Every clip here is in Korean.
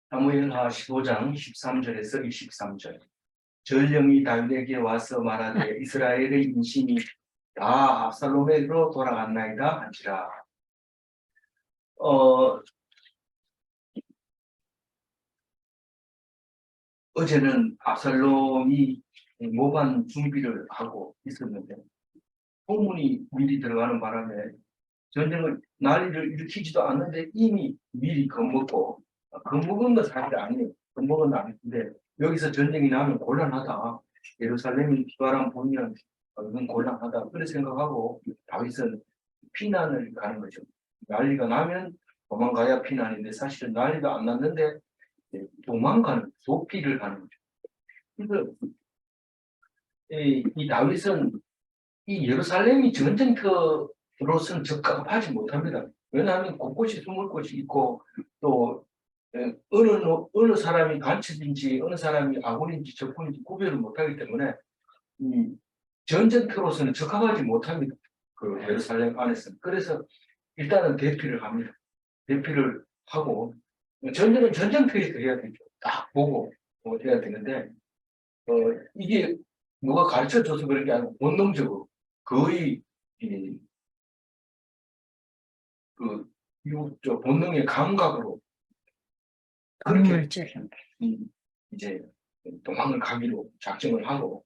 사무엘하 15장 13절에서 23절. 전령이 다윗에게 와서 말하되 이스라엘의 인심이 다 압살롬에게로 돌아갔나이다 한지라. 어제는 압살롬이 모반 준비를 하고 있었는데 소문이 미리 들어가는 바람에 전쟁을 난리를 일으키지도 않는데 이미 미리 겁먹고, 겁먹은 건 사실 아니에요. 겁먹은 건 아닌데 여기서 전쟁이 나면 곤란하다. 예루살렘이 바람 보면 이건 곤란하다. 그렇게 생각하고 다윗은 피난을 가는 거죠. 난리가 나면 도망가야 피난인데 사실은 난리가 안 났는데 도망가는, 도피를 가는 거죠. 그래서 이 다윗은 이 예루살렘이 전쟁터로서는 적합하지 못합니다. 왜냐하면 곳곳이 숨을 곳이 있고 또 어느 사람이 간첩인지 어느 사람이 아군인지 적군인지 구별을 못하기 때문에 전쟁터로서는 적합하지 못합니다. 그 예루살렘 안에서는. 그래서 일단은 대피를 합니다. 대피를 하고 전쟁은 전쟁터에서 해야 되죠. 딱 보고 해야 되는데 이게 누가 가르쳐줘서 그런 게 아니고 본능적으로 거의 본능의 감각으로 그렇게 이제 도망을 가기로 작정을 하고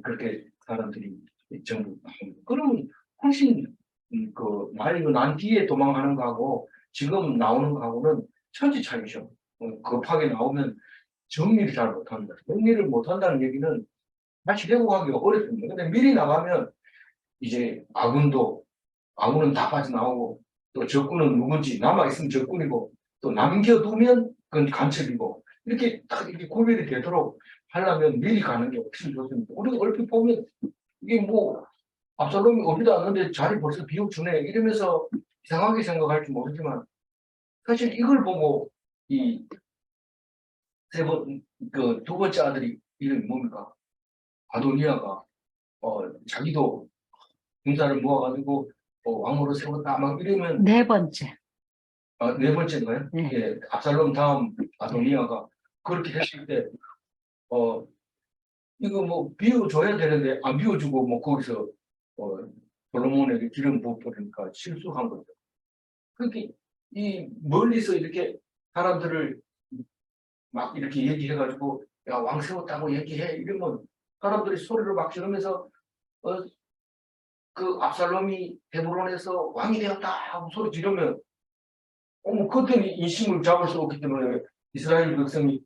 그렇게 사람들이 전부 나옵니다. 그러면 훨씬 난리가 난 뒤에 도망가는 거하고 지금 나오는 거하고는 천지 차이죠. 급하게 나오면 정리를 잘 못합니다. 정리를 못한다는 얘기는 다시 회복하기가 어렵습니다. 근데 미리 나가면 이제 아군은 다 빠져나오고 또 적군은 누군지 남아있으면 적군이고 또 남겨두면 그건 간첩이고 이렇게 딱 이렇게 구별이 되도록 하려면 미리 가는 게 훨씬 좋습니다. 우리가 얼핏 보면 이게 뭐 압살롬이 어디도 않는데 자리 벌써 비워주네 이러면서 이상하게 생각할지 모르지만 사실 이걸 보고 두 번째 아들이 이름이 뭡니까? 아도니아가 자기도 군사를 모아가지고 왕으로 세웠다 막 이러면 네 번째. 네 번째인가요? 네. 예, 압살롬 다음 아도니아가 그렇게 했을 때 이거 뭐 비워줘야 되는데 안 비워주고 뭐 거기서 솔로몬에게 기름 부어버리니까 실수한 거죠. 그렇게 이 멀리서 이렇게 사람들을 막 이렇게 얘기해가지고 야, 왕 세웠다고 얘기해 이러면 사람들이 소리를 막 지르면서 그 압살롬이 헤브론에서 왕이 되었다 하고 소리 지르면 그때는 인심을 잡을 수 없기 때문에 이스라엘 백성이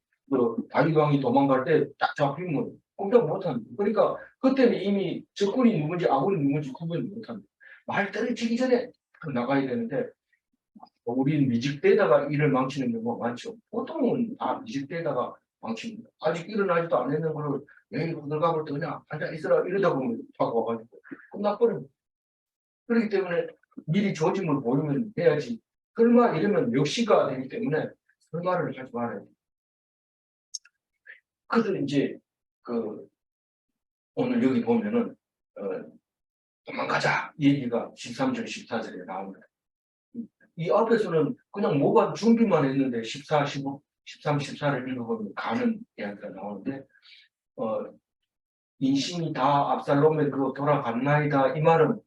다윗 왕이 도망갈 때 딱 잡히면 꼼짝 못합니다. 그러니까 그때는 이미 적군이 누군지 아군이 누군지 구분을 못합니다. 말 떨어지기 전에 나가야 되는데 우리는 미직대다가 일을 망치는 경우가 많죠. 보통은 다 미직대다가 망칩니다. 아직 일어나지도 않았는 거를 왜 호들갑을 떠냐 앉아있으라 이러다 보면 하고 와가지고 끝나버립니다. 그렇기 때문에 미리 조짐을 보이면 해야지. 설마 이러면 역시가 되기 때문에 설마를 하지 말아야 돼요. 그래서 이제 오늘 여기 보면은 도망가자 이 얘기가 13절 14절에 나옵니다. 이 앞에서는 그냥 모반 준비만 했는데 14, 15, 13, 14를 읽어보면 가는 이야기가 나오는데 인심이 다 압살롬에게로 돌아갔나이다 이 말은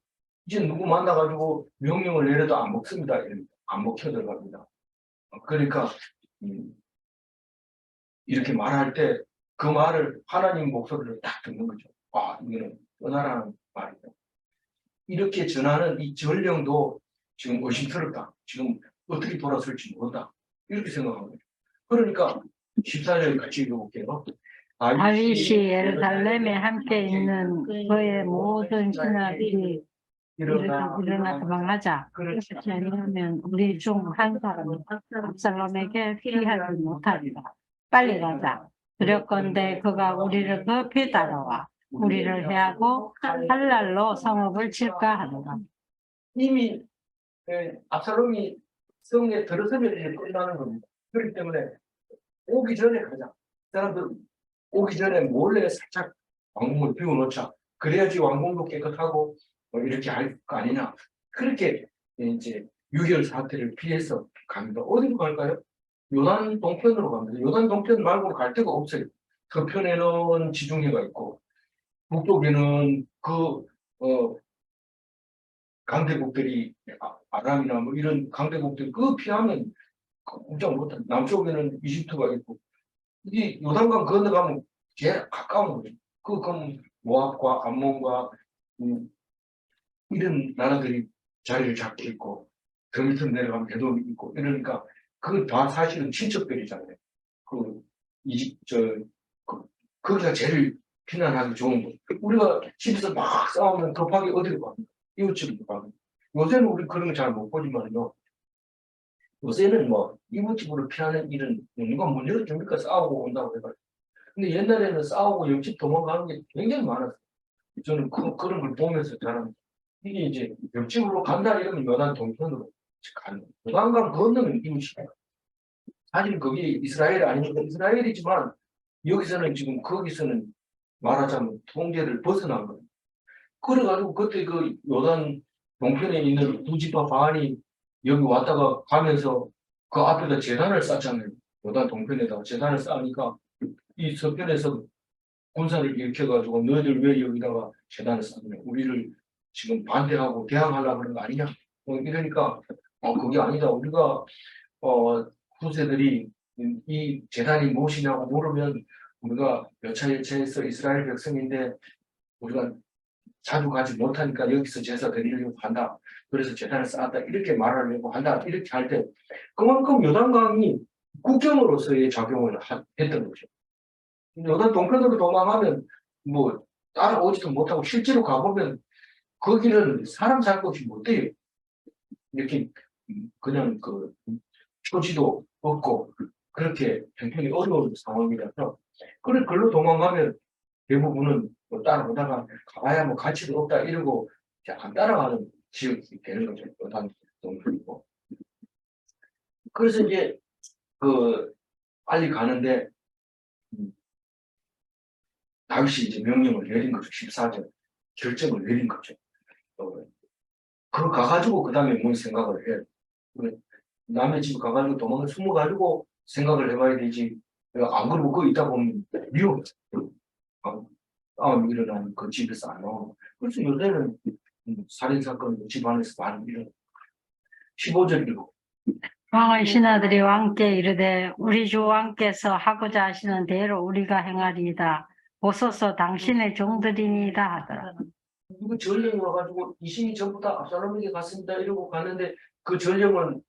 이제 누구 만나가지고 명령을 내려도 안 먹습니다. 안 먹혀 들어갑니다. 그러니까 이렇게 말할 때 그 말을 하나님 목소리를 딱 듣는 거죠. 아, 이거는 떠나라는 말이다. 이렇게 전하는 이 전령도 지금 의심스럽다. 지금 어떻게 돌아설지 모른다. 이렇게 생각한 거죠. 그러니까 14절 같이 읽어볼게요. 다윗이 예루살렘에 함께 있는 그의 모든 신하들이 일어나 도망하자. 그렇지 않으면 우리 중 한 사람은 압살롬에게 피하지 못하리라. 빨리 가자. 그랬건대 그가 우리를 급히 따라와 우리를 해하고 칼날로 성읍을 칠까 하노라. 이미 압살롬이 성에 들어서면 이제 끝나는 겁니다. 그렇기 때문에 오기 전에 가자. 사람들 오기 전에 몰래 살짝 왕궁을 비워놓자. 그래야지 왕궁도 깨끗하고 이렇게 할 거 아니냐. 그렇게 이제 유혈 사태를 피해서 갑니다. 어디로 갈까요? 요단 동편으로 갑니다. 요단 동편 말고 갈 데가 없어요. 서편에는 지중해가 있고, 북쪽에는 강대국들이, 아람이나 뭐 이런 강대국들이 피하면 걱정 못한, 남쪽에는 이집트가 있고, 이 요단강 건너가면 제일 가까운 거죠. 그럼 모압과 암몬과 이런 나라들이 자리를 잡고 있고, 더 밑으로 내려가면 에돔이 있고, 이러니까 그 다 사실은 친척들이잖아요. 그, 거기가 제일 피난하기 좋은 거. 우리가 집에서 막 싸우면 급하게 어디로 갑니까? 이웃집으로 갑니다. 요새는 우리 그런 거 잘 못 보지만요. 요새는 뭐, 이웃집으로 피하는 일은 누가 문 열어줍니까? 싸우고 온다고 해가지고. 근데 옛날에는 싸우고 옆집 도망가는 게 굉장히 많았어요. 저는 그런 걸 보면서 저는 이게 이제 옆집으로 간다 이러면 요단 동편으로 가는 거예요. 요단강 건너면 이웃이에요. 사실 그게 이스라엘 아닙니까? 이스라엘이지만 여기서는 지금 거기서는 말하자면 통제를 벗어난 거예요. 그래가지고 그때 그 요단 동편에 있는 두 지파 반이 여기 왔다가 가면서 그 앞에다 제단을 쌓잖아요. 요단 동편에다가 제단을 쌓으니까 이 서편에서 군사를 일으켜가지고 너희들 왜 여기다가 재단을 쌓느냐, 우리를 지금 반대하고 대항하려고 하는 거 아니냐, 이러니까 그게 아니다. 우리가 후세들이 이 재단이 무엇이냐고 물으면 우리가 몇 차례해서 이스라엘 백성인데 우리가 자주 가지 못하니까 여기서 제사 드리려고 한다. 그래서 재단을 쌓았다. 이렇게 말하려고 한다. 이렇게 할 때 그만큼 요단강이 국경으로서의 작용을 했던 거죠. 요단 동편으로 도망하면 뭐 따라오지도 못하고 실제로 가보면 거기는 사람 살 곳이 못 돼요. 이렇게 그냥 그 초지도 없고 그렇게 굉장히 어려운 상황이라서 그래 글로 도망가면 대부분은 뭐 따라오다가 가봐야 뭐 가치도 없다 이러고 안 따라가는 지역이 되는 거죠. 요단 동편이고. 그래서 이제 빨리 가는데 다윗이 이제 명령을 내린 거죠. 14절 결정을 내린 거죠. 그거 가가지고 그 다음에 뭔 생각을 해. 남의 집 가가지고 도망을 숨어가지고 생각을 해봐야 되지. 안 그러고 거기 있다 보면 위험해. 싸움이 일어나는 그 집에서 안 나오고. 그래서 요새는 살인사건 집 안에서 많이 일어나. 15절이고. 왕의 신하들이 왕께 이르되 우리 주 왕께서 하고자 하시는 대로 우리가 행하리이다. 보소서 당신의 종들이니이다 하더라. 이거 전령이 와가지고 이신이 전부 다 압살롬에게 갔습니다 이러고 가는데 그 전령은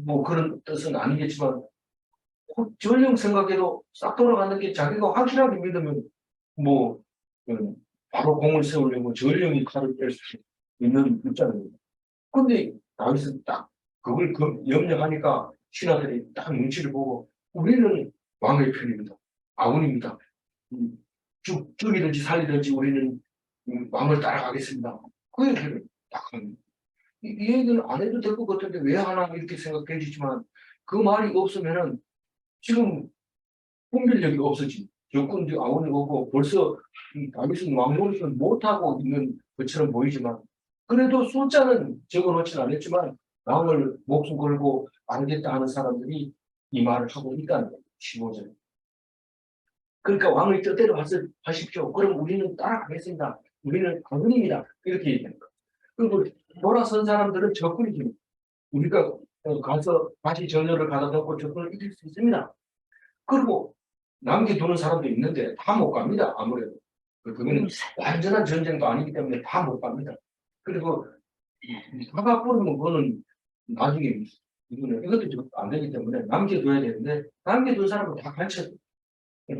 뭐 그런 뜻은 아니겠지만 전령 생각에도 싹 돌아가는 게 자기가 확실하게 믿으면 뭐 바로 공을 세우려고 전령이 칼을 뺄 수 있는 입장입니다. 근데 다윗은 딱 그걸 염려하니까 신하들이 딱 눈치를 보고 우리는 왕의 편입니다. 아군입니다. 죽이든지 살리든지 우리는 왕을 따라가겠습니다. 그 얘기를 딱 합니다. 이 얘기는 안 해도 될 것 같은데 왜 하나 이렇게 생각해지지만 그 말이 없으면은 지금 분별력이 없어진 여권도 아군이 오고 벌써 다윗은 왕노릇을 못하고 있는 것처럼 보이지만 그래도 숫자는 적어놓지는 않았지만 왕을 목숨 걸고 알겠다 하는 사람들이 이 말을 하고 있다는 거예요. 15절. 그러니까 왕의 뜻대로 하십시오. 그럼 우리는 따라가겠습니다. 우리는 아군입니다. 이렇게 얘기하는 거예요. 그리고 돌아선 사람들은 적군이죠. 우리가 가서 다시 전열을 가다 놓고 적군을 이길 수 있습니다. 그리고 남겨두는 사람도 있는데 다 못 갑니다. 아무래도. 그거는 완전한 전쟁도 아니기 때문에 다 못 갑니다. 그리고 화가 뿌리면 그거는 나중에 이것도 좀 안 되기 때문에 남겨둬야 되는데 남겨둔 사람은 다 간첩.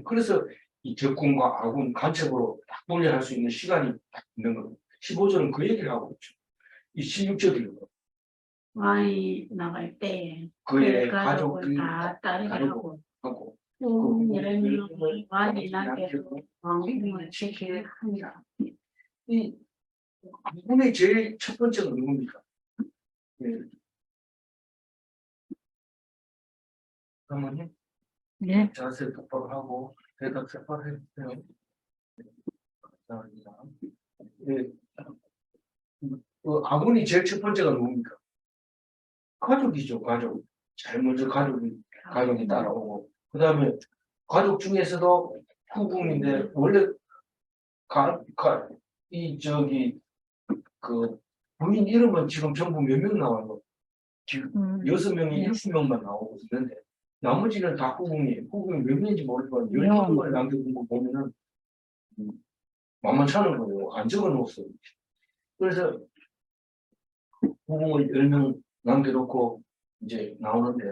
그래서 이 적군과 아군 간첩으로 딱 분리할 수 있는 시간이 딱 있는 겁니다. 15절은 그 얘기를 하고 있죠. 이 16절이 왕이 나갈 때 그의 가족을 가족들이 다 따르게 하고 하고 왕이 나게도 왕궁을 지키게 합니다. 이 아군의 제일 첫 번째가 누굽니까? 그러면 네. 자세 똑바로 하고 대답 똑바로 해주세요. 감사합니다. 네. 아군이 제일 첫 번째가 누굽니까? 가족이죠, 가족. 제일 먼저 가족이 가족이 따라오고, 그 다음에 가족 중에서도 후궁인데, 원래 저기, 그, 부인 이름은 지금 전부 몇 명 나와요. 지금 6명이 7명만 나오고 있는데, 나머지는 다 후궁이 몇 명인지 모르지만, 12명을 남겨둔 거 보면은, 만만찮은 거예요. 안 적어 놓았어요. 그래서, 후궁을 10명 남겨놓고, 이제 나오는데,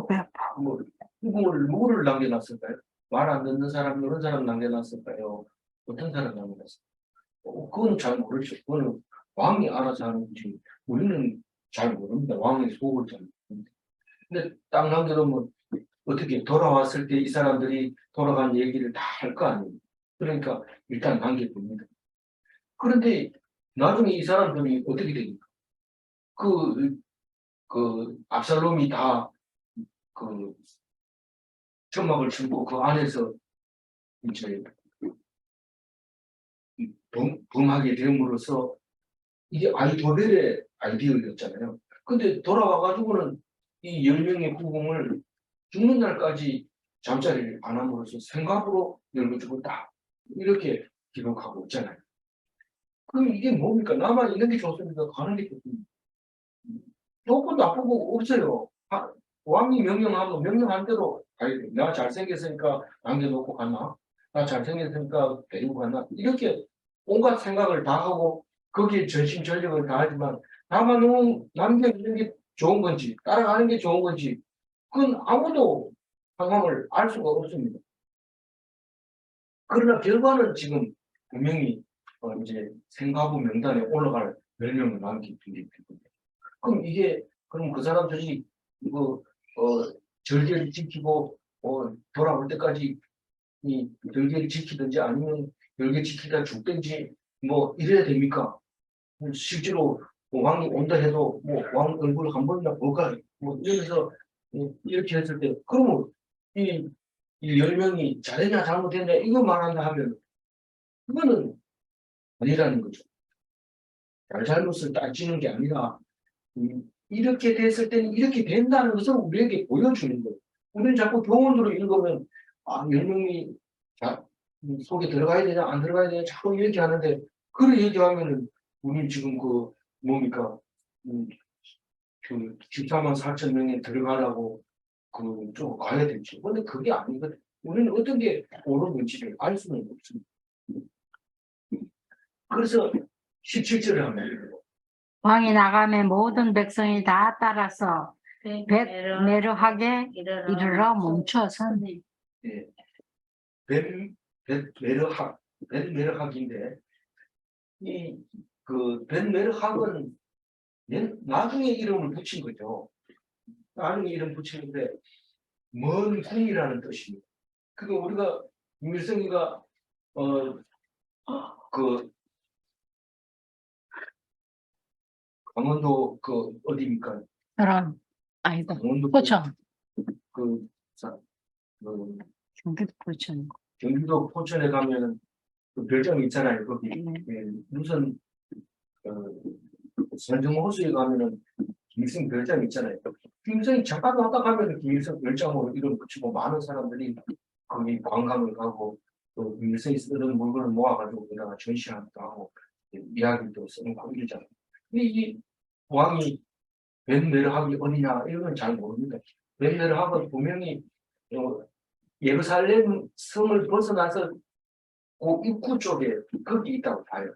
배 아파. 뭐, 후궁을 누구를 남겨놨을까요? 말 안 듣는 사람, 이런 사람 남겨놨을까요? 어떤 사람 남겨놨을까요? 그건 잘 모르죠. 그거는 왕이 알아서 하는 거지. 우리는 잘 모릅니다. 왕의 속을 잘 모릅니다. 근데 딱 남겨놓으면 어떻게 돌아왔을 때 이 사람들이 돌아간 얘기를 다 할 거 아니에요. 그러니까 일단 남겨둡니다. 그런데 나중에 이 사람들이 어떻게 됩니까? 압살롬이 다 점막을 치고 그 안에서 이제 범하게 됨으로써 이게 아이도벨의 아이디어였잖아요. 근데 돌아와가지고는 이 10명의 후궁을 죽는 날까지 잠자리를 안 함으로써 생각으로 열고 죽었다. 이렇게 기록하고 있잖아요. 그럼 이게 뭡니까? 남아 있는 게 좋습니까? 가는 게 좋습니까? 좋고 나쁘고 없어요. 왕이 명령하고 명령한 대로 가야 돼. 나 잘생겼으니까 남겨놓고 갔나? 나 잘생겼으니까 데리고 갔나? 이렇게 온갖 생각을 다 하고 거기에 전심전력을 다하지만 남겨있는 게 좋은 건지 따라가는 게 좋은 건지 그건 아무도 상황을 알 수가 없습니다. 그러나 결과는 지금 분명히 이제 생가부 명단에 올라갈 10명을 남긴 분이 됩니다. 그럼 그 사람들이 절개를 지키고 돌아올 때까지 이 절개를 지키든지 아니면 절개 지키다 죽든지 뭐 이래야 됩니까? 실제로 왕이 온다 해도 왕 얼굴 한 번이나 볼까? 이러면서 이렇게 했을 때 그러면 이 10명이 잘했냐 잘못했냐 이거 말한다 하면 그거는 아니라는 거죠. 잘못을 따지는 게 아니라 이렇게 됐을 때는 이렇게 된다는 것을 우리에게 보여주는 거예요. 우리는 자꾸 교훈으로 읽으면 10명이 속에 들어가야 되냐 안 들어가야 되냐 자꾸 이렇게 하는데 그걸 얘기하면은 우리 지금 뭡니까 14만 4천 명이 들어가라고 좀 가야 되죠. 근데 그게 아니거든. 우리는 어떤 게 옳은 건지를 알 수는 없습니다. 그래서 17절에 하면 왕이 나가면 모든 백성이 다 따라서 벳메르하게 이르러 멈춰서니. 예. 벳메르학인데 벳메르학은 나중에 이름을 붙인 거죠. 나중에 이름 붙이는데 먼 궁이라는 뜻입니다. 그거 우리가 김일성이가 강원도 어디입니까? 그런 아이고 강원도 포천 경기도 포천 경기도 포천에 가면은 별장이 있잖아요. 거기 무슨 선정호수에 가면은 김일성 별장 있잖아요. 김일성이 잠깐 왔다 가면 김일성 별장으로 이름 붙이고 많은 사람들이 거기 관광을 가고 또 김일성이 쓰던 물건을 모아가지고 우리나라 전시하기도 하고 이야기도 쓰고 이러잖아요. 근데 이 왕이 벳메르학이 어디냐 이런 건 잘 모릅니다. 벳메르학은 분명히 예루살렘 성을 벗어나서 그 입구 쪽에 거기 있다고 봐요.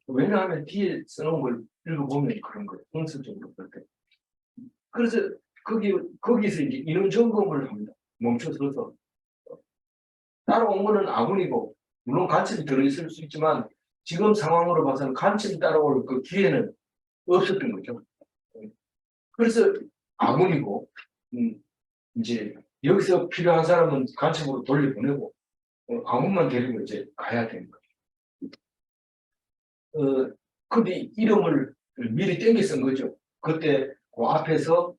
왜냐하면 뒤에 써놓은 걸 읽어보면 그런 거예요. 형식적으로 볼 때. 그래서 거기서 이제 인원 점검을 합니다. 멈춰서서. 따라온 거는 아군이고, 물론 간첩이 들어있을 수 있지만, 지금 상황으로 봐서는 간첩이 따라올 그 기회는 없었던 거죠. 그래서 아군이고, 이제 여기서 필요한 사람은 간첩으로 돌려보내고, 아군만 데리고 이제 가야 되는 거죠. 근데 이름을 미리 땡겨 쓴 거죠. 그때 그 앞에서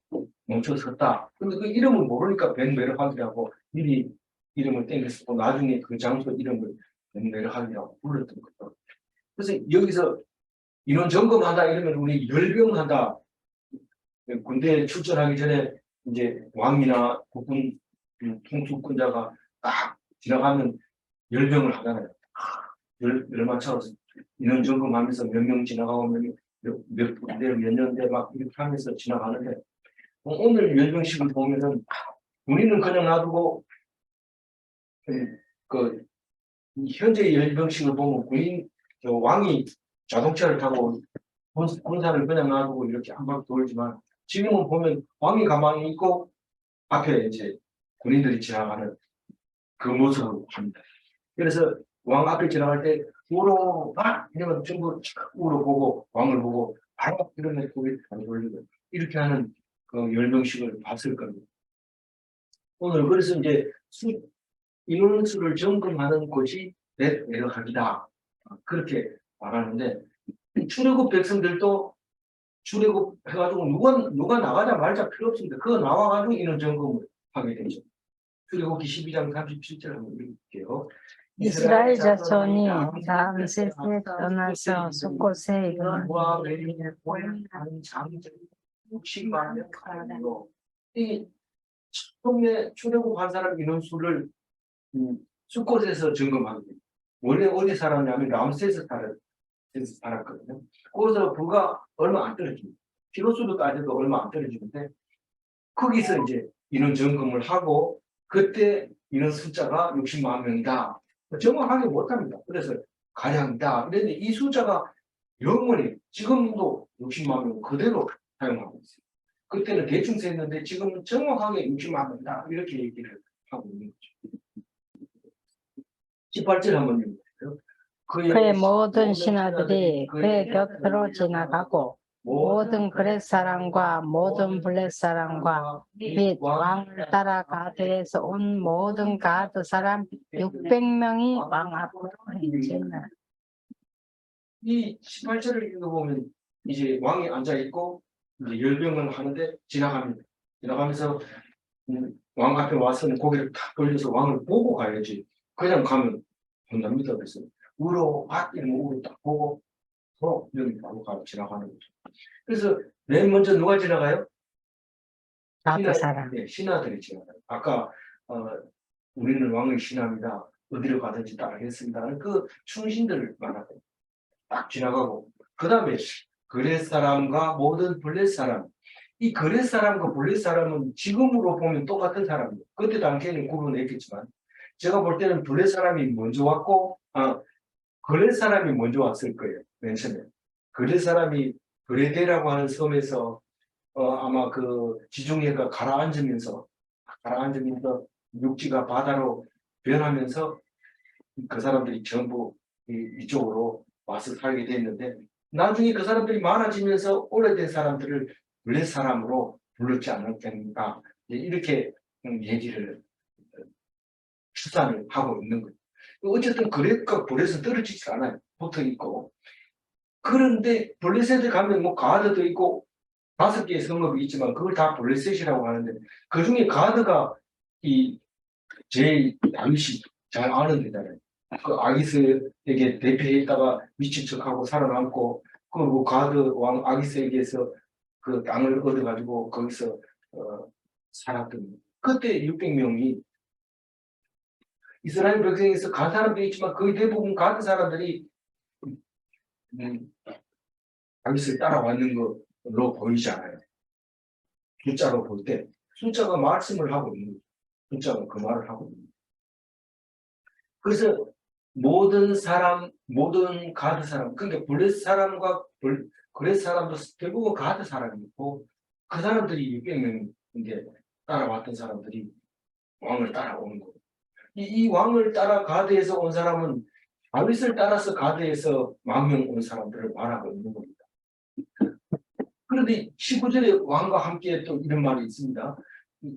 멈춰 섰다. 근데 그 이름을 모르니까 벤메르학이라고 미리 이름을 땡겨 쓰고 나중에 그 장소 이름을 벤메르학이라고 불렀던 거죠. 그래서 여기서 인원 점검한다 이러면 우리 열병한다. 군대에 출전하기 전에 이제 왕이나 국군 통수권자가 딱 지나가면 열병을 하잖아요. 열만 차서 인원 점검하면서 몇 명 지나가고 몇년대 막 이렇게 하면서 지나가는데 오늘 열병식을 보면은 우리는 그냥 놔두고 그 현재 열병식을 보면 왕이 자동차를 타고 군사를 그냥 놔두고 이렇게 한 바퀴 돌지만 지금은 보면 왕이 가만히 있고 앞에 이제 군인들이 지나가는 그 모습을 합니다. 그래서 왕 앞에 지나갈 때 우로 이러면 전부 우로 보고 왕을 보고 바로 이런 고개를 돌리고 이렇게 하는 그 열병식을 봤을 겁니다. 오늘 그래서 이제 인원수를 점검하는 것이 내려가기다 그렇게 말하는데 출애굽 백성들도 출애굽 해가지고 누가 나가자 말자 필요 없습니다. 그거 나와가지고 인원 점검을 하게 되죠. 출애굽기 12장 37절 한번 읽을게요. 이스라엘 자손이 라암세스에 떠나서 숫곳에 이르렀더니 하는 장들이 60만 명 가량으로 이 처음에 출애굽한 사람 인원수를 숫곳에서 점검하게 됩니다. 원래 어디 살았냐면 람세스 살았거든요. 거기서 불과 얼마 안 떨어집니다. 키로수로 따져도 얼마 안 떨어지는데 거기서 이제 인원 점검을 하고 그때 인원 숫자가 60만 명이다. 정확하게 못합니다. 그래서 가량이다. 그런데 이 숫자가 영원히 지금도 60만 명 그대로 사용하고 있어요. 그때는 대충 셌는데 지금은 정확하게 60만 명이다. 이렇게 얘기를 하고 있는 거죠. 18절 한번 읽어주세요. 그의 모든 신하들이 그의 곁으로 지나가고 모든 그렛 사람과 모든 블렛 사람과 및 왕을 따라 가드에서 온 모든 가드 사람 600명이 왕 앞으로 행진하라. 이 18절을 읽어보면 이제 왕이 앉아있고 이제 열병을 하는데 지나갑니다. 지나가면서 왕 앞에 와서는 고개를 탁 돌려서 왕을 보고 가야지. 그냥 가면 혼납니다. 그래서 우로 이러면 우로 딱 보고 여기 바로 지나가는 거죠. 그래서 맨 먼저 누가 지나가요? 가드 사람. 네, 신하들이 지나가요. 아까 우리는 왕의 신하입니다. 어디로 가든지 따르겠습니다. 그 충신들 말하고 딱 지나가고 그 다음에 그렛 사람과 모든 블렛 사람 이 그렛 사람과 블렛 사람은 지금으로 보면 똑같은 사람이에요. 그때 당시에는 구분했겠지만 제가 볼 때는 블렛 사람이 먼저 왔고 그렛 사람이 먼저 왔을 거예요. 맨 처음에 그렛 사람이 그레데라고 하는 섬에서 아마 그 지중해가 가라앉으면서 육지가 바다로 변하면서 그 사람들이 전부 이쪽으로 와서 살게 됐는데 나중에 그 사람들이 많아지면서 오래된 사람들을 블렛 사람으로 불렀지 않았겠는가 이렇게 얘기를 추산을 하고 있는 거예요. 어쨌든 그렛과 블렛은 떨어지지 않아요. 붙어 있고 그런데 블레셋에 가면 뭐 가드도 있고 5개의 성읍이 있지만 그걸 다 블레셋이라고 하는데 그 중에 가드가 제일 다윗이 잘 아는 데잖아요. 그 아기스에게 대패했다가 미친 척하고 살아남고 그리고 가드 왕 아기스에게서 그 땅을 얻어가지고 거기서 살았던 그때 600명이 이스라엘 백성에서 간 사람들이 있지만 거의 대부분 가드 사람들이 다윗을 따라왔는 걸로 보이잖아요. 숫자로 볼 때 숫자가 말씀을 하고 있는 거예요. 숫자가 그 말을 하고 있는 거예요. 그래서 모든 가드 사람, 그러니까 블렛 사람과 그렛 사람도 결국은 가드 사람이고 그 사람들이 600명인데 따라왔던 사람들이 왕을 따라오는 거예요. 이 왕을 따라 가드에서 온 사람은 다윗을 따라서 가드에서 10,000명 온 사람들을 말하고 있는 겁니다. 그런데 19절에 왕과 함께 또 이런 말이 있습니다.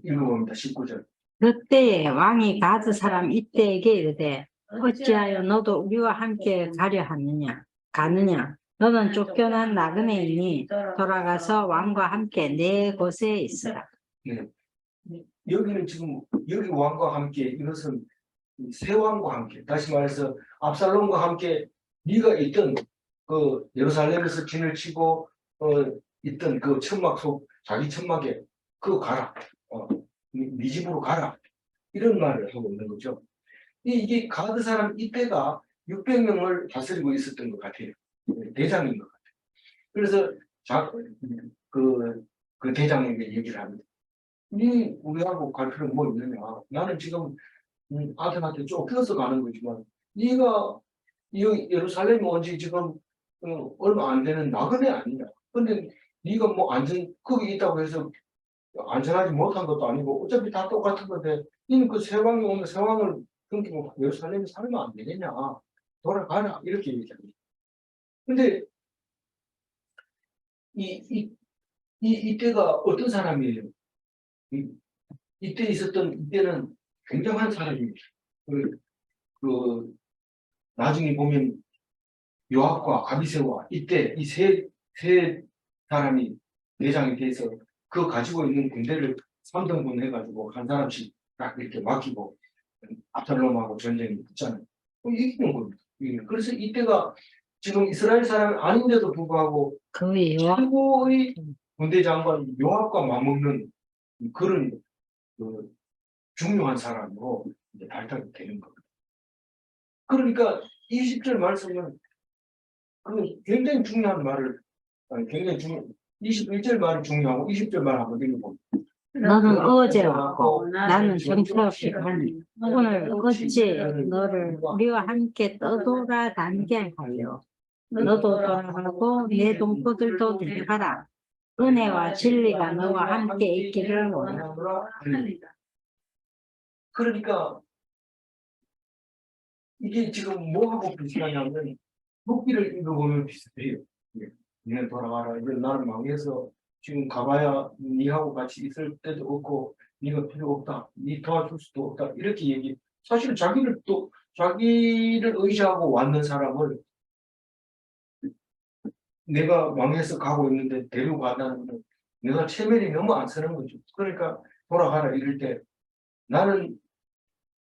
읽어봅니다. 19절. 그때에 왕이 가드 사람 이때에게 이르되 어찌하여 너도 우리와 함께 가느냐 너는 쫓겨난 나그네이니 돌아가서 왕과 함께 내 곳에 있으라. 네. 여기는 지금 여기 왕과 함께 이것은 새 왕과 함께 다시 말해서 압살롬과 함께 네가 있던 그 예루살렘에서 진을 치고 있던 그 천막 속 자기 천막에 그거 가라. 네 집으로 가라. 이런 말을 하고 있는 거죠. 이게 가드 사람 이때가 600명을 다스리고 있었던 것 같아요. 대장인 것 같아요. 그래서 그 대장에게 얘기를 합니다. 네 우리하고 갈 필요는 뭐 있느냐. 나는 지금 아들한테 쫓겨서 가는 거지만 네가 이 예루살렘에 온 지 지금 얼마 안 되는 나그네 아니냐. 근데 네가 뭐 거기 있다고 해서 안전하지 못한 것도 아니고 어차피 다 똑같은 건데 너는 그 세왕이 오면 세왕을 끊기고 예루살렘에 살면 안 되겠냐. 돌아가라. 이렇게 얘기합니다. 근데 이때가 어떤 사람이에요? 이때는 굉장한 사람입니다. 그 나중에 보면 요압과 아비새와 이때 이 세 사람이 대장이 돼서 그 가지고 있는 군대를 3등분 해가지고 한 사람씩 딱 이렇게 맡기고 압살롬하고 전쟁이 붙잖아요. 이기는 겁니다. 그래서 이때가 지금 이스라엘 사람이 아닌데도 불구하고 그 요압 최고의 군대 장관 요압과 맞먹는 그런 그 중요한 사람으로 이제 발탁이 되는 겁니다. 그러니까 20절 말씀은 그 굉장히 중요한 말을 굉장히 21절 말이 중요하고 20절 말 한번 읽어봅니다. 너는 어제 왔고 나는 정처없이 가니 오늘 어찌 너를 우리와 함께 떠돌아다니게 하려. 너도 돌아가고 내 동포들도 데려가라. 은혜와 진리가 너와 함께 있기를 원하노라. 그러니까 이게 지금 뭐하고 비슷하냐면 묵기를 읽어보면 비슷해요. 니네 돌아가라. 이제 나는 망해서 지금 가봐야 니하고 같이 있을 때도 없고 니가 필요 없다. 니 도와줄 수도 없다. 이렇게 사실은 자기를 의지하고 왔는 사람을 내가 망해서 가고 있는데 데리고 간다는 건 내가 체면이 너무 안 쓰는 거죠. 그러니까 돌아가라 이럴 때 나는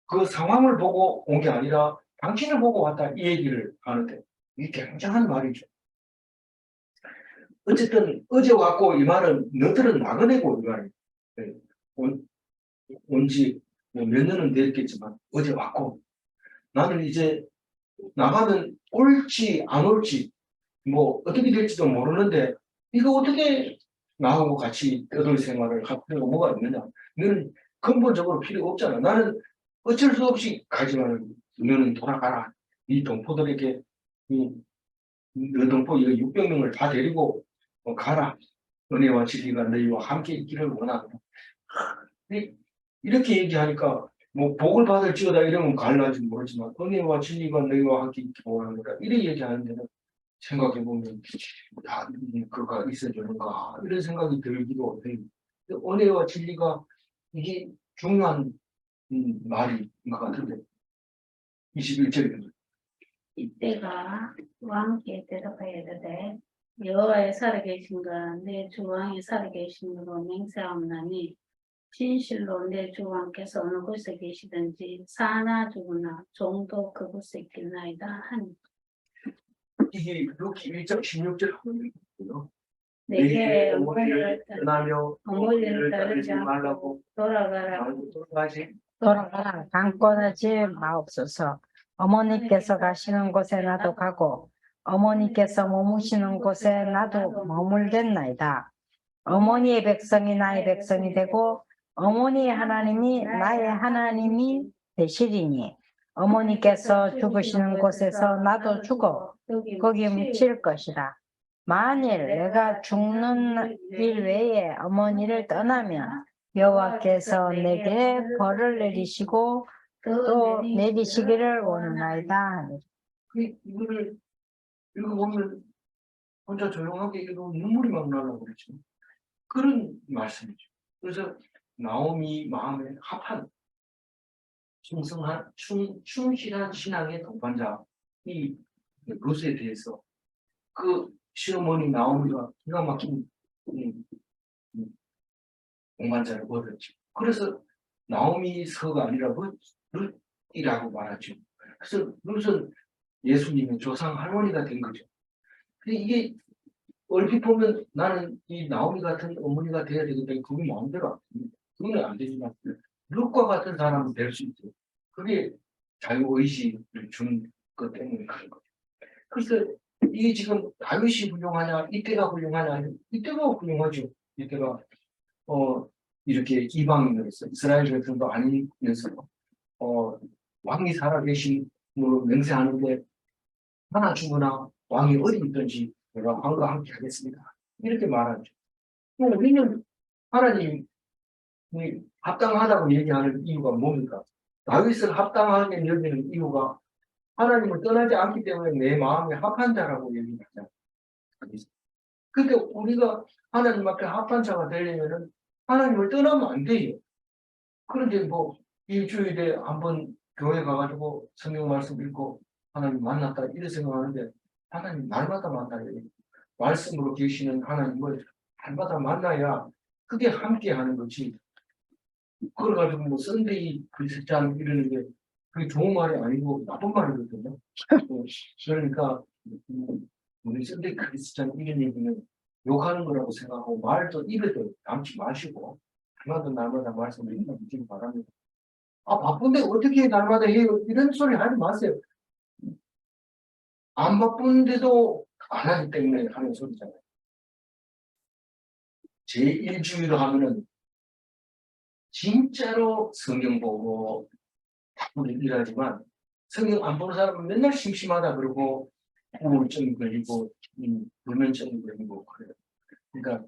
그 상황을 보고 온 게 아니라 당신을 보고 왔다 이 얘기를 하는데 이게 굉장한 말이죠. 어쨌든 어제 왔고 이 말은 너들은 나그네고 이 말이에요. 온지 몇 년은 됐겠지만 어제 왔고 나는 이제 나가면 올지 안 올지 뭐 어떻게 될지도 모르는데 이거 어떻게 나하고 같이 떠돌 생활을 할 필요가 뭐가 있느냐. 너는 근본적으로 필요가 없잖아. 나는 어쩔 수 없이 가지만 너는 돌아가라. 이 동포들에게 너 동포 600명을 다 데리고 가라. 은혜와 진리가 너희와 함께 있기를 원한다. 이렇게 얘기하니까 뭐 복을 받을지어다 이러면 갈라지 모르지만 은혜와 진리가 너희와 함께 있기를 원한다. 이렇게 얘기하는 데는 생각해보면 그가 있어주는가 이런 생각이 들기도 해요. 은혜와 진리가 이게 중요한 말인 것 같은데 21절입니다. 이때가 왕께 대답하여 이르되 여호와의 살아계신가 내 주 왕이 살아계심으로 맹세하옵나니 진실로 내 주 왕께서 어느 곳에 계시든지 사나 죽으나 종도 그곳에 있겠나이다 하니 이게 루키 1장 16절 하거든요. 내게 어머니를 떠나며 어머니를 따르지 말라고 돌아가라. 돌아가라. 강권하지 마옵소서. 어머니께서 가시는 곳에 나도 가고 어머니께서 머무시는 곳에 나도 머물겠나이다. 어머니의 백성이 나의 백성이 되고 어머니의 하나님이 나의 하나님이 되시리니 어머니께서 죽으시는 곳에서 나도 죽어 거기 묻힐 것이라. 만일 내가 죽는 일 외에 어머니를 떠나면 여호와께서 내게 벌을 내리시고 또 내리시기를 원하나이다. 이거를 읽어보면 혼자 조용하게 읽으면 눈물이 막 나려고 그러죠. 그런 말씀이죠. 그래서 나오미 마음에 합한 충실한 신앙의 동반자 이 룻에 대해서 그 시어머니 나오미가 기가 막힌 동반자를 얻었죠. 그래서 나오미서가 아니라 룻이라고 말하죠. 그래서 룻은 예수님의 조상 할머니가 된 거죠. 근데 이게 얼핏 보면 나는 이 나오미 같은 어머니가 돼야 되는데 그게 마음대로 안 됩니다. 그건 안 되지만 룩과 같은 사람은 될 수 있죠. 그게 자유의식을 준 것 때문에 그런 거죠. 그래서 이게 지금 다윗이 훌륭하냐, 이때가 훌륭하냐, 이때가 훌륭하죠. 이때가 이렇게 이방인으로서 이스라엘 백성도 아니면서 왕이 살아계심으로 맹세하는데 하나 죽으나 왕이 어디 있든지 내가 왕과 함께 하겠습니다. 이렇게 말하죠. 우리는 하나님이 합당하다고 얘기하는 이유가 뭡니까? 다윗을 합당하게 여기는 이유가 하나님을 떠나지 않기 때문에 내 마음에 합한 자라고 얘기하잖아요. 근데 우리가 하나님 앞에 합한 자가 되려면은 하나님을 떠나면 안 돼요. 그런데 뭐 일주일에 한번 교회 가가지고 성경 말씀 읽고 하나님 만났다 이렇게 생각하는데 하나님 날마다 만나요. 말씀으로 계시는 하나님을 날마다 만나야 그게 함께 하는 거지. 그걸 가지고 뭐 썬데이 크리스찬 이러는 게 그게 좋은 말이 아니고 나쁜 말이거든요. 그러니까 우리 썬데이 크리스찬 이런 얘기는 욕하는 거라고 생각하고 말도 입에도 담지 마시고 날마다 말씀을 읽어주시기 바랍니다. 아 바쁜데 어떻게 날마다 해요? 이런 소리 하지 마세요. 안 바쁜데도 안 하기 때문에 하는 소리잖아요. 제 일주일로 하면은 진짜로 성경 보고 바쁘게 일하지만 성경 안 보는 사람은 맨날 심심하다 그러고 우울증이 걸리고 불면증이 걸리고 그래요. 그러니까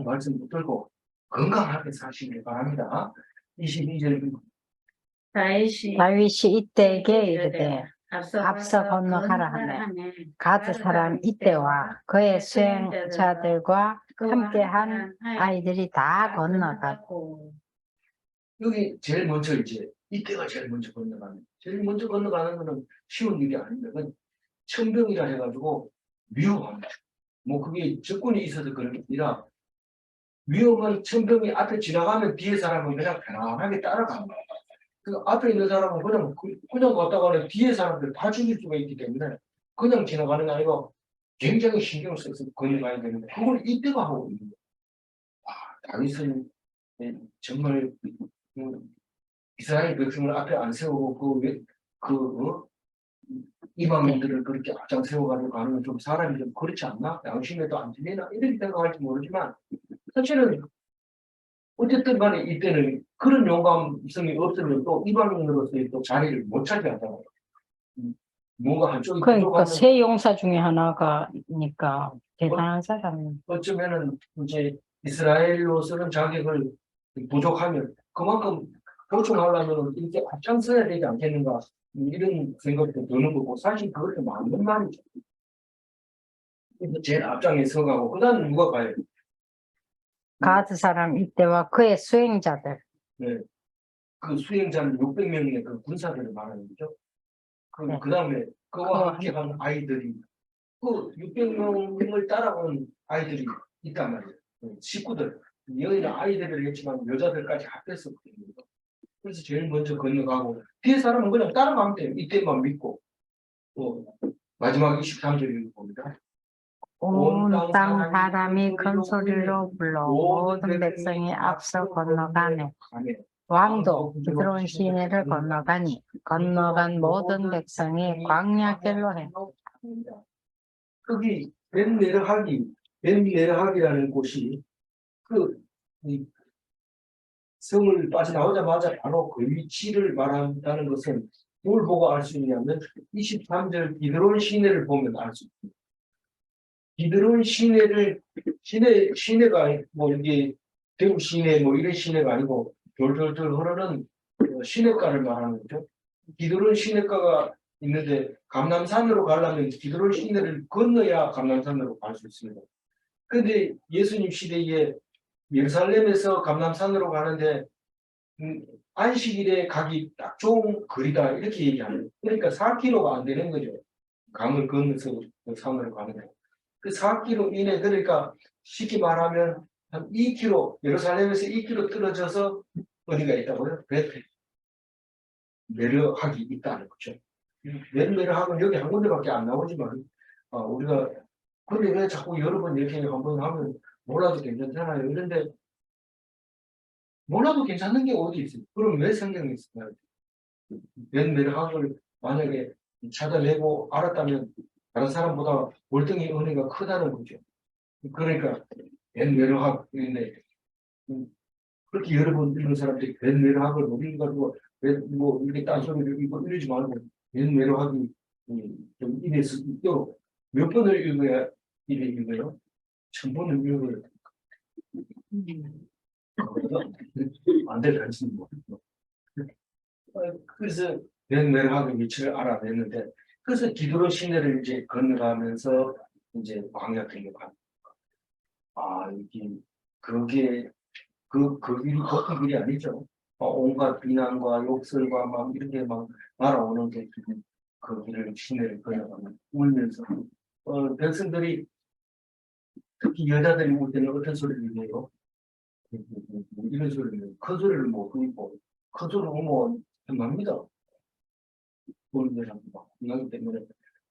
말씀 붙들고 건강하게 사시길 바랍니다. 22절 다윗이 이때에게 이르되 앞서 건너가라 하매 가드 사람 이때와 그의 수행자들과 함께한 아이들이 다 건너가고. 여기 제일 먼저 이때가 제일 먼저 건너가는 거는 쉬운 일이 아닙니다. 그건 천병이라 해가지고 위험합니다. 뭐 그게 적군이 있어서 그런 게 아니라 위험한 천병이 앞에 지나가면 뒤에 사람은 그냥 편안하게 따라갑니다. 그 앞에 있는 사람은 그냥 갔다가 뒤에 사람들 다 죽일 수가 있기 때문에 그냥 지나가는 게 아니고 굉장히 신경 써서 건너가야 되는데 그걸 이때가 하고 있는 거예요. 다윗은 정말 이스라엘 백성을 앞에 안 세우고 이방인들을 그렇게 앞장 세워가지고 가는 건 좀 사람이 좀 그렇지 않나? 양심에도 안 들리나? 이렇게 생각할지 모르지만 사실은 어쨌든 간에 이때는 그런 용감성이 없으면 또 이방인으로서의 또 자리를 못 차지하잖아요. 뭔가 한쪽이 그러니까 세 용사 중에 하나가니까 대단한 사람이에요. 어쩌면은 이제 이스라엘로서는 자격을 부족하면 그만큼 보충하려면 이렇게 앞장서야 되지 않겠는가 이런 생각도 드는 거고 사실 그것도 맞는 말이죠. 제일 앞장에 서가고 그다음 누가 가요? 가드 사람 이때와 그의 수행자들. 네. 그 수행자는 600명의 그 군사들을 말하는 거죠. 네. 그 다음에 그와 함께 한 아이들이 그 600명을 따라온 아이들이 있단 말이에요. 식구들. 여기는 아이들을 했지만 여자들까지 합해서 그래서 제일 먼저 건너가고 뒤에 사람은 그냥 따라가면 돼요. 이때만 믿고 마지막 23절을 봅니다. 온 땅 사람이 큰 소리로 불러 모든 백성이 앞서 건너가네. 왕도 기드론 시내를 건너가니 건너간 모든 백성이 광야길로 해. 거기 벤레르하기라는 곳이 이 성을 빠져나오자마자 바로 그 위치를 말한다는 것은 뭘 보고 알 수 있냐면 23절 기드론 시내를 보면 알 수 있습니다. 기드론 시내가 뭐 이게 대구 시내 뭐 이런 시내가 아니고 돌돌돌 흐르는 시내가를 말하는 거죠. 기드론 시내가가 있는데 감람산으로 가려면 기드론 시내를 건너야 감람산으로 갈 수 있습니다. 그런데 예수님 시대에 예루살렘에서 감람산으로 가는데 안식일에 가기 딱 좋은 거리다 이렇게 얘기합니다. 그러니까 4km가 안 되는 거죠. 강을 건너서 산으로 가는 거. 그 4km 이내 그러니까 쉽게 말하면 한 2km 예루살렘에서 2km 떨어져서 어디가 있다고요? 베르하기 있다는 거죠. 베르하기는 여기 한 군데밖에 안 나오지만 우리가 근데 왜 자꾸 여러 번 이렇게 한번 하면 몰라도 괜찮잖아요. 그런데 몰라도 괜찮은 게 어디 있어요? 그럼 왜 성경에 있어요? 벤메르학을 만약에 찾아내고 알았다면 다른 사람보다 월등히 은혜가 크다는 거죠. 그러니까 벤메르학인데 그렇게 여러 번 읽는 사람들이 벤메르학을 못 읽어가지고 뭐 이렇게 딴소리를 읽고 이러지 말고 벤메르학이 좀 입에서 있도록 몇 번을 읽어야 입에 읽어요? 1000번을 읽어야 안될 가능성이 뭐. 그래서 벤메르학의 위치를 알아냈는데 그래서 기드론 시내를 이제 건너가면서 이제 광야길로 가. 이게 그게 그 길이 보통 길이 아니죠. 온갖 비난과 욕설과 막 이렇게 막 날아오는 게 그 길을 시내를 건너가면 울면서 백성들이 특히 여자들이 울 때는 어떤 소리를 내요? 이런 소리를 큰 소리를 못 듣고 큰 소리를 울면 납니다. 막 나기 때문에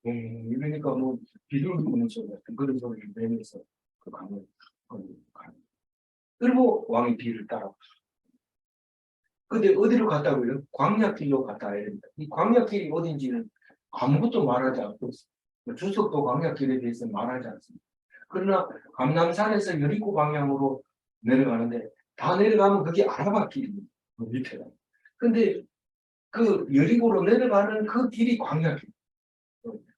이러니까 뭐 비둘기는 소리 같은 그런 소리를 내면서 그 강을 가는. 그리고 왕이 뒤를 따라. 근데 어디로 갔다고요? 광야길로 갔다 해야 됩니다. 이 광야길이 어딘지는 아무것도 말하지 않고 있어요. 주석도 광야길에 대해서 말하지 않습니다. 그러나 감남산에서 여리고 방향으로 내려가는데 다 내려가면 그게 아라바 길입니다. 그 밑에가. 근데 그 여리고로 내려가는 그 길이 광야길.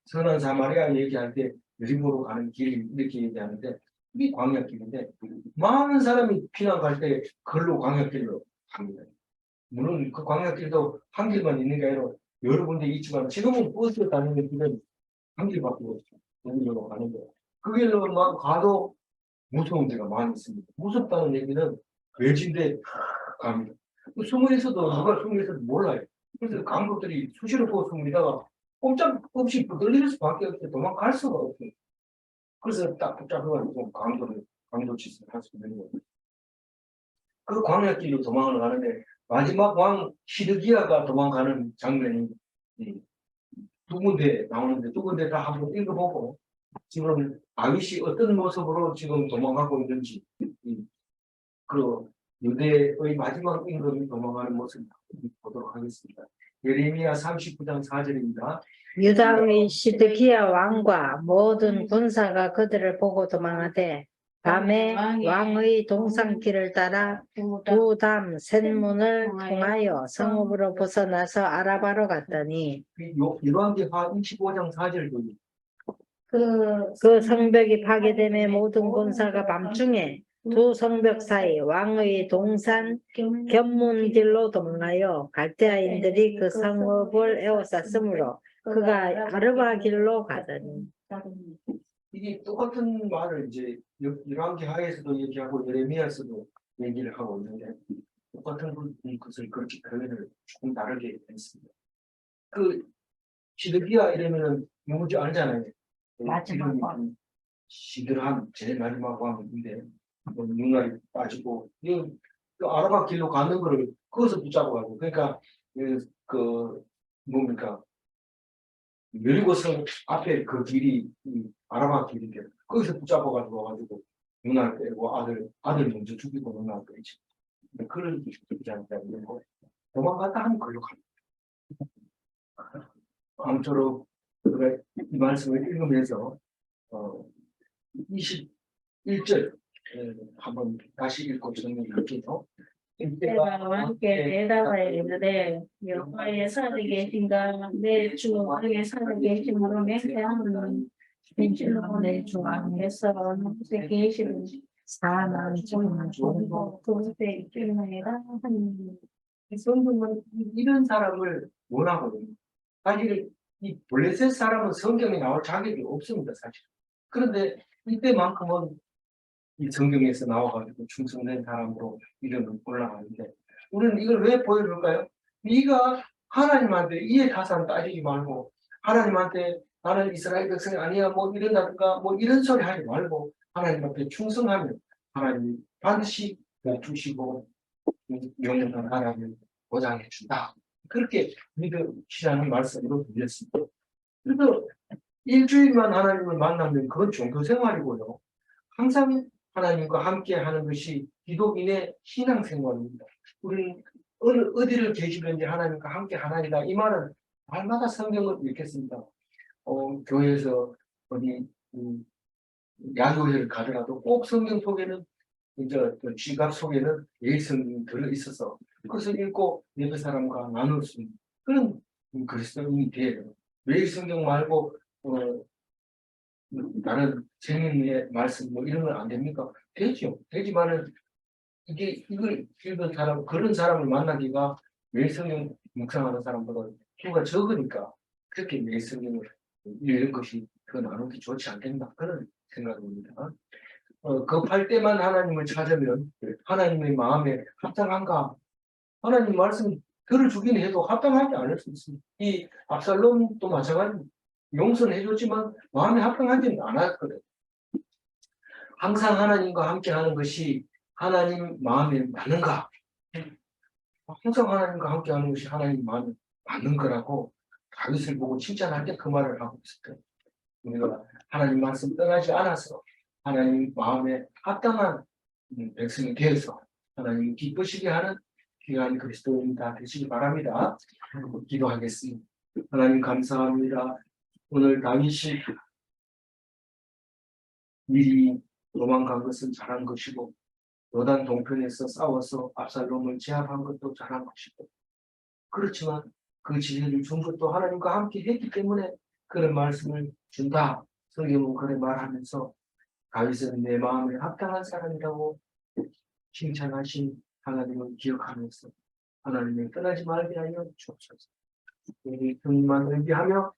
선한 사마리아 얘기할 때 여리고로 가는 길 이렇게 얘기하는데 이게 광야길인데 많은 사람이 피난 갈 때 걸로 광야길로 갑니다. 물론 그 광야길도 한 길만 있는 게 아니라 여러 군데 있지만 지금은 버스 다니는 길은 한 길밖에 없어요. 여기로 가는 거. 그 길로만 가도 무서운 데가 많이 있습니다. 무섭다는 얘기는 외진데 갑니다. 숨어있어도 누가 숨어있어도 몰라요. 그래서 강도들이 수시로 보고 숨으다가 꼼짝없이 끌릴 수밖에 없어요. 도망갈 수가 없어요. 그래서 딱 붙잡혀가지고 강도 짓을 할 수 있는 거예요. 그 광야길로 도망을 가는데 마지막 왕 시드기야가 도망가는 장면이 두 군데 나오는데 두 군데 다 한번 읽어보고 지금 다윗이 어떤 모습으로 지금 도망가고 있는지 그 유대의 마지막 임금이 도망가는 모습을 보도록 하겠습니다. 예레미야 39장 4절입니다. 유다의 시드기야 왕과 모든 군사가 그들을 보고 도망하되 밤에 왕의 동산길을 따라 두담 셋문을 통하여 성읍으로 벗어나서 아라바로 갔더니 열왕기하 25장 4절도 그 성벽이 파괴됨에 모든 군사가 밤중에 두 성벽 사이 왕의 동산 견문길로 도망하여 갈대아인들이 그 성읍을 에워쌌으므로 그가 아르바 길로 가더니. 이게 똑같은 말을 이제 열왕기하에서도 얘기하고 예레미야에서도 얘기를 하고 있는데 똑같은 것을 그렇게 표현을 조금 다르게 했습니다. 그 시드기야 이러면은 누구지 알잖아요. 마지막 왕. 시드람 제일 마지막 왕인데 눈알이 빠지고 그 아라바 길로 가는 거를 거기서 붙잡아가지고 그러니까 그 뭡니까 여리고성 앞에 그 길이 아라바 길인데 거기서 붙잡아가지고 와가지고 눈알 빼고 아들 먼저 죽이고 눈알 빼지 그런 얘기하는 거 도망갔다 하면 걸로 갑니다. 아무쪼록 이 말씀을 읽으면서 21절 한번 다시 읽고 정리할게요. 때가 왕께 대답하여 이르되 여호와의 살에 계신가 내 주 왕의 살에 계심으로 맹세하노니 진실로 내 주 왕께서 그곳에 계시는 사망 죽음을 죽고 그곳에 있기를 하니 성경은 이런 사람을 원하거든요. 사실 이 블레셋 사람은 성경에 나올 자격이 없습니다, 사실. 그런데 이때만큼은 이 성경에서 나와가지고 충성된 사람으로 이름을 올라가는데 우리는 이걸 왜 보여줄까요? 네가 하나님한테 이해 타산 따지지 말고 하나님한테 나는 이스라엘 백성이 아니야 뭐 이런다든가 뭐 이런 소리 하지 말고 하나님한테 충성하면 하나님이 반드시 복 주시고 영원한 나라를 보장해 준다. 그렇게 믿으시라는 말씀으로 드렸습니다. 그래서 일주일만 하나님을 만나면 그건 종교 생활이고요. 항상 하나님과 함께 하는 것이 기독인의 신앙생활입니다. 우리는 어디를 계시든지 하나님과 함께 하나이다. 이 말은 날마다 성경을 읽겠습니다. 교회에서 어디 야교회를 가더라도 꼭 성경 속에는 이제 그 지갑 속에는 예성이 들어 있어서 그것을 읽고 예배 사람과 나눌 수 있는 그런 그리스도인이 돼요. 매일 성경 말고 다른 재미있는 말씀 뭐 이런 건 안 됩니까? 되죠. 되지만은 이걸 읽은 사람 그런 사람을 만나기가 매일 성경 묵상하는 사람보다 수가 적으니까 그렇게 매일 성경을 읽는 것이 더 나누기 좋지 않겠나 그런 생각입니다. 급할 때만 하나님을 찾으면 하나님의 마음에 합당한가? 하나님 말씀 들어주긴 해도 합당하지 않을 수 있습니다. 이 압살롬도 마찬가지입니다. 용서해줬지만 마음에 합당하지는 않았거든요. 항상 하나님과 함께 하는 것이 하나님 마음에 맞는가? 항상 하나님과 함께 하는 것이 하나님 마음에 맞는 거라고 다윗을 보고 칭찬할 때 그 말을 하고 있을 거예요. 우리가 하나님 말씀 떠나지 않아서 하나님 마음에 합당한 백성이 되어서 하나님 기쁘시게 하는 귀한 그리스도인 다 되시기 바랍니다. 기도하겠습니다. 하나님 감사합니다. 오늘 다윗이 미리 도망간 것은 잘한 것이고 요단 동편에서 싸워서 압살롬을 제압한 것도 잘한 것이고 그렇지만 그 지혜를 준 것도 하나님과 함께 했기 때문에 그런 말씀을 준다. 성경은 그래 말하면서 다윗은 내 마음에 합당한 사람이라고 칭찬하신 하나님을 기억하면서 하나님을 떠나지 말게 하여 주옵소서. 우리 주님만 의지하며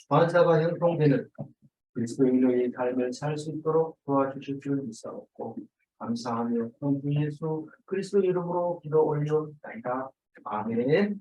반사가 형성되는 그리스도인의 삶을 살 수 있도록 도와주실 줄 믿사옵고 감사하며 주 예수 그리스도 이름으로 기도 올려옵나이다. 아멘.